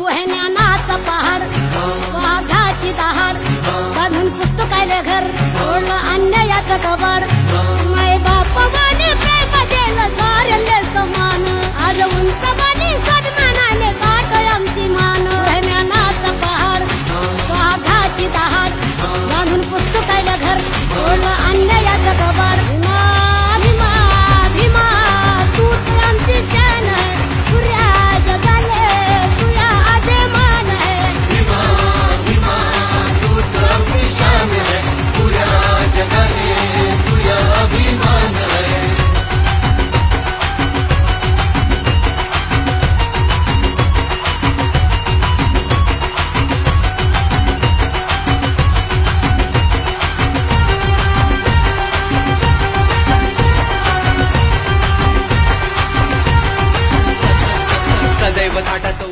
है ज्ञानाचा पहाड, वाघाची दहाड, बांधून पुस्तकाले घर, ओढलं अन्यायाचं कबाड. माय बाप वाणी प्रेम दिलं सारले समान, आज उंच वाणी सन्मानाने ताट आमची मान. है ज्ञानाचा पहाड, वाघाची दहाड, बांधून पुस्तकाले घर, ओढलं अन्यायाचं कबाड. भीमा भीमा भीमा तूच आमची शान आहे, पुऱ्या जगाले तुया अभिमान आहे. भीमा भीमा तूच आमची शान है, पुऱ्या जगाले तुया अभिमान है. सदैव थाटात